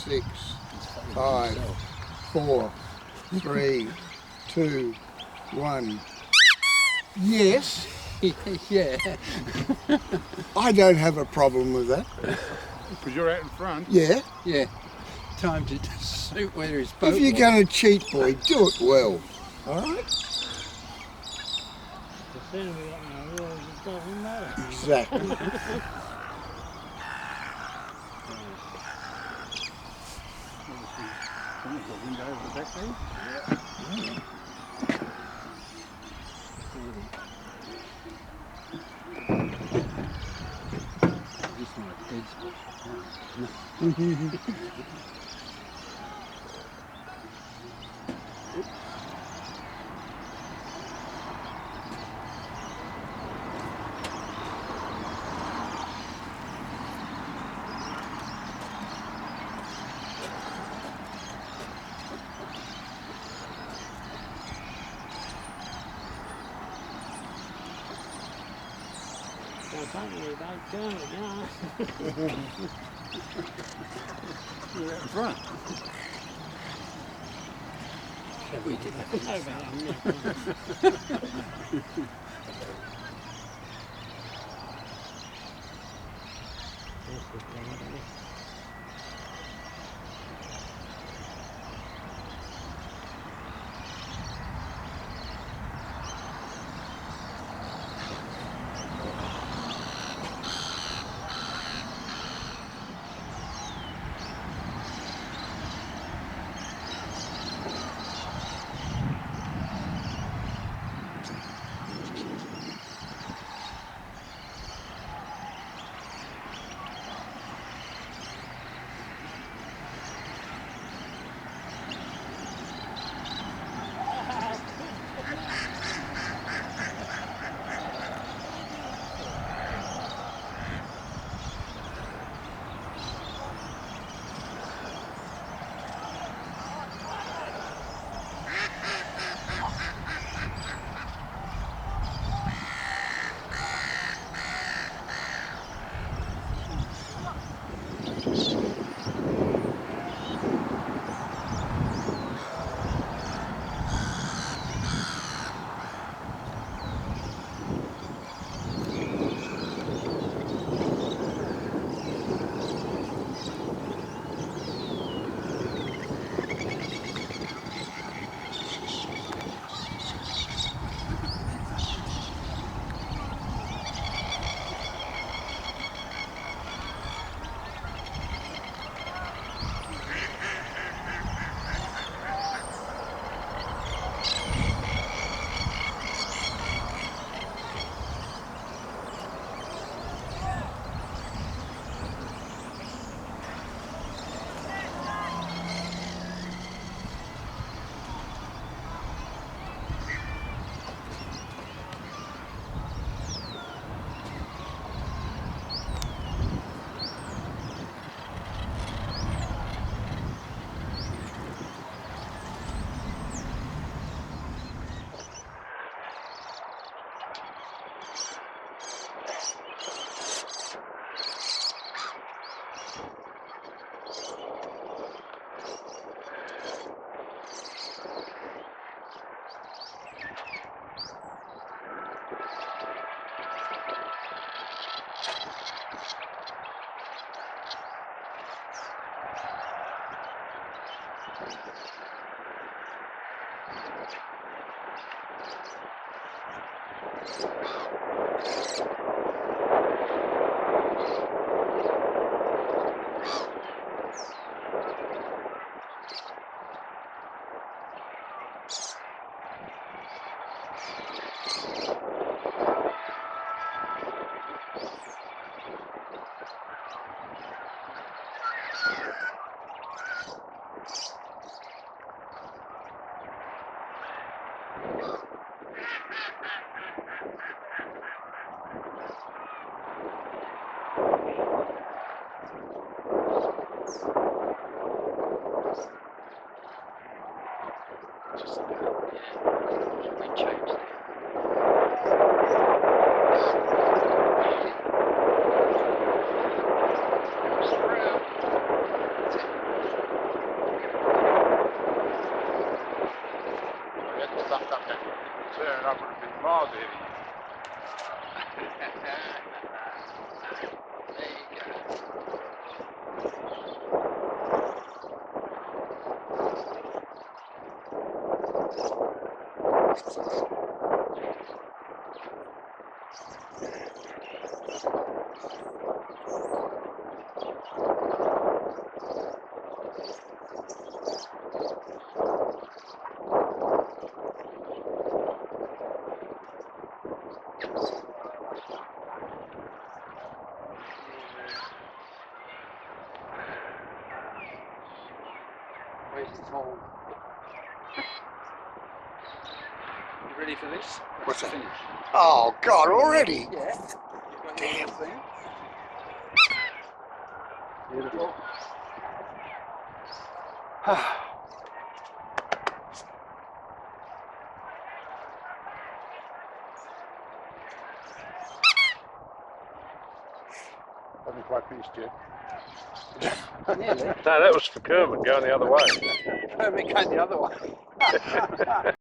6, 5, 4, 3, 2, 1. Yes. Yeah. I don't have a problem with that. Because you're out in front. Yeah. Yeah. Timed it to suit where his boat If you're was. going to cheat, boy, do it well. All right? The sooner we got no rules, it doesn't matter. Exactly. Someone's got a window over the back there. Just like dead Well, don't worry about going, yeah. You're out in front. we did that. No, but I'm not. This is lovely. Just, we changed it. Miles ahead of There you go. Where's his hole? You ready for this? What's that? Finish. Oh, God, already? Yeah. You've got your little thing. Beautiful. Haven't quite finished yet. Nearly. No, that was for Kermit going the other way. Kermit going the other way.